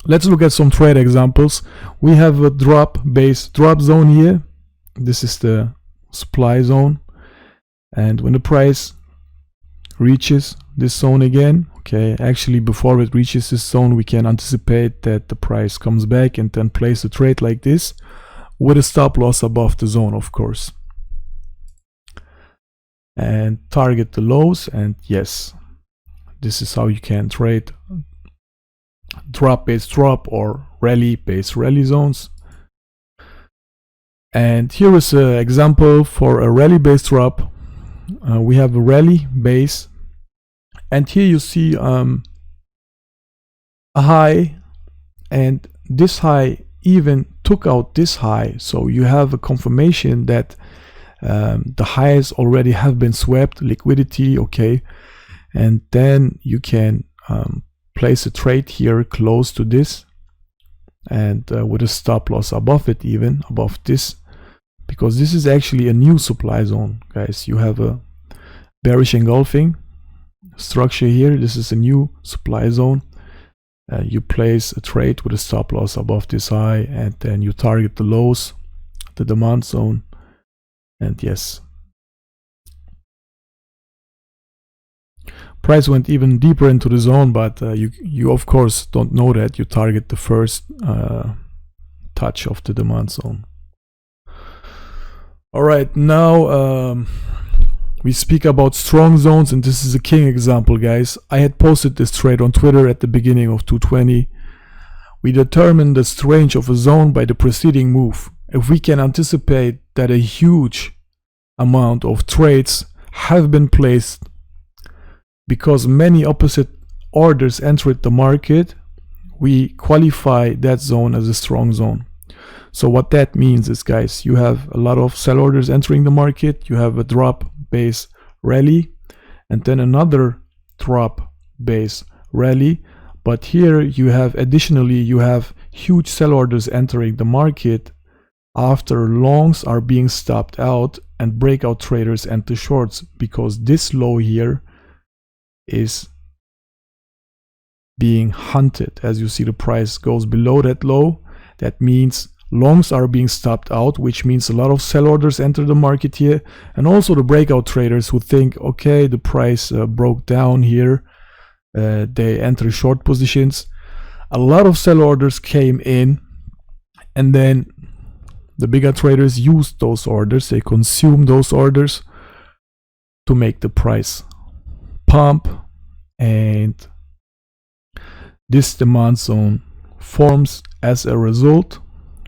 Let's look at some trade examples. We have a drop zone here. This is the supply zone, and when the price reaches this zone again, okay, actually before it reaches this zone, we can anticipate that the price comes back and then place a trade like this with a stop loss above the zone, of course, and target the lows. And yes, this is how you can trade drop based drop or rally based rally zones. And here is an example for a rally based drop. We have a rally base, and here you see a high, and this high even took out this high, so you have a confirmation that the highs already have been swept, liquidity, okay, and then you can place a trade here close to this, and with a stop loss above it, even above this, because this is actually a new supply zone, guys. You have a bearish engulfing structure here. This is a new supply zone. You place a trade with a stop loss above this high, and then you target the lows, the demand zone. And yes, price went even deeper into the zone, but you of course don't know that. You target the first touch of the demand zone. All right, now we speak about strong zones, and this is a king example, guys. I had posted this trade on Twitter at the beginning of 220. We determine the range of a zone by the preceding move. If we can anticipate that a huge amount of trades have been placed because many opposite orders entered the market, we qualify that zone as a strong zone. So what that means is, guys, you have a lot of sell orders entering the market, you have a drop base rally, and then another drop base rally, but here you have additionally you have huge sell orders entering the market after longs are being stopped out and breakout traders enter shorts, because this low here is being hunted. As you see, the price goes below that low. That means longs are being stopped out, which means a lot of sell orders enter the market here, and also the breakout traders who think, okay, the price broke down here, they enter short positions. A lot of sell orders came in, and then the bigger traders used those orders, they consumed those orders to make the price pump, and this demand zone forms as a result.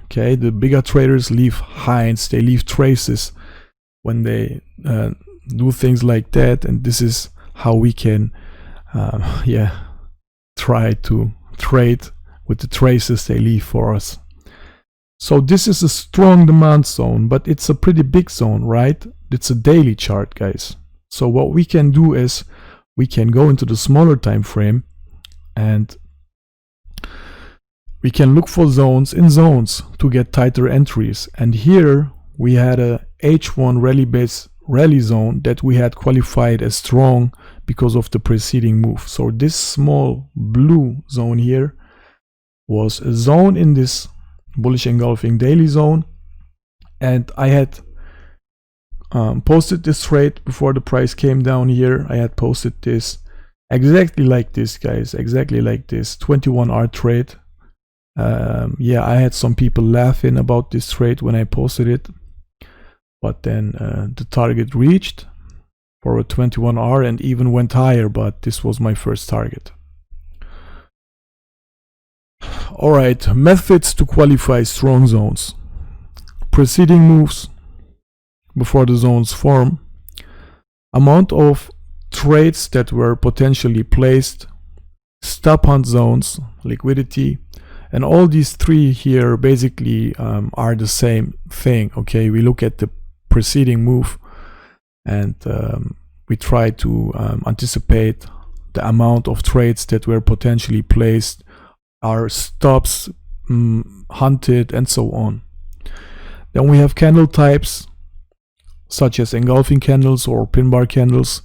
Okay, the bigger traders leave hints, they leave traces when they do things like that, and this is how we can try to trade with the traces they leave for us. So this is a strong demand zone, but it's a pretty big zone, right? It's a daily chart, guys. So what we can do is we can go into the smaller time frame, and we can look for zones in zones to get tighter entries. And here we had a H1 rally base rally zone that we had qualified as strong because of the preceding move. So this small blue zone here was a zone in this bullish engulfing daily zone, and I had posted this trade before the price came down here. I had posted this exactly like this, guys, exactly like this 21R trade. I had some people laughing about this trade when I posted it, but then the target reached for a 21R and even went higher, but this was my first target. Alright, methods to qualify strong zones. Preceding moves before the zones form, amount of trades that were potentially placed, stop hunt zones, liquidity, and all these three here basically are the same thing. Okay, we look at the preceding move, and we try to anticipate the amount of trades that were potentially placed, our stops hunted, and so on. Then we have candle types such as engulfing candles or pin bar candles,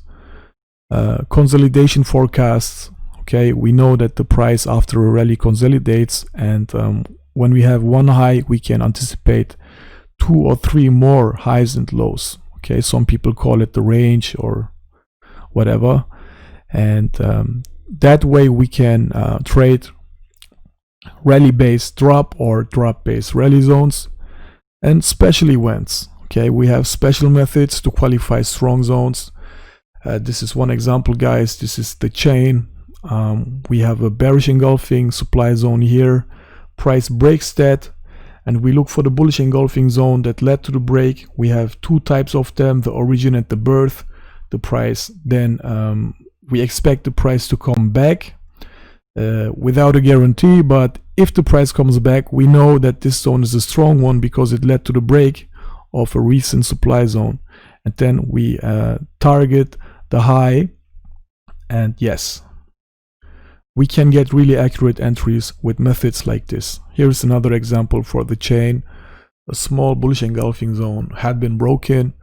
consolidation forecasts, Okay, we know that the price after a rally consolidates, and when we have one high, we can anticipate 2 or 3 more highs and lows. Okay, some people call it the range or whatever, and that way we can trade rally-based drop or drop-based rally zones and special events. Okay, we have special methods to qualify strong zones. This is one example, guys. This is the chain. We have a bearish engulfing supply zone here. Price breaks that, and we look for the bullish engulfing zone that led to the break. We have 2 types of them, the origin and the birth. The price, then we expect the price to come back without a guarantee, but if the price comes back, we know that this zone is a strong one because it led to the break of a recent supply zone, and then we target the high, and yes, we can get really accurate entries with methods like this. Here's another example for the chain. A small bullish engulfing zone had been broken.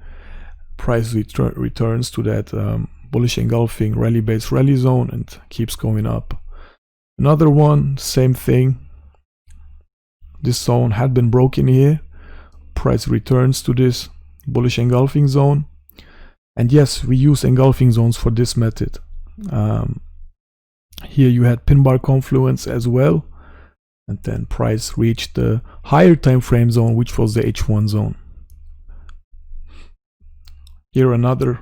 Price returns to that bullish engulfing rally-based rally zone and keeps going up. Another one, same thing. This zone had been broken here. Price returns to this bullish engulfing zone. And yes, we use engulfing zones for this method. Here you had pin bar confluence as well. And then price reached the higher time frame zone, which was the H1 zone. Here another.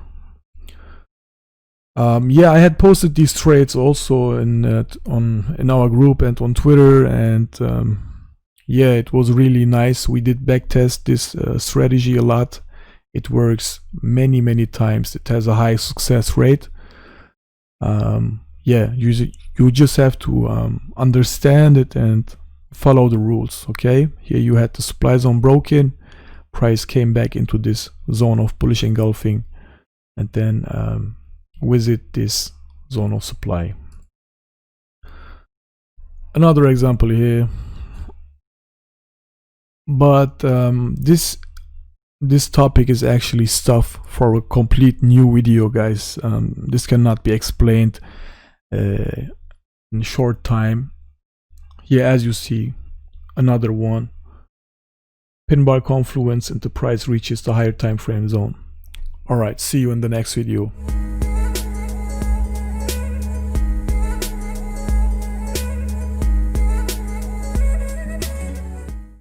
Yeah, I had posted these trades also in our group and on Twitter, and yeah, it was really nice. We did backtest this strategy a lot. It works many times. It has a high success rate. Yeah, you just have to understand it and follow the rules. Okay, here you had the supply zone broken. Price came back into this zone of bullish engulfing, and then visit this zone of supply. Another example here, but this topic is actually stuff for a complete new video, guys. This cannot be explained in a short time. Here, as you see, another one. Pin bar confluence and the price reaches the higher time frame zone. Alright, see you in the next video.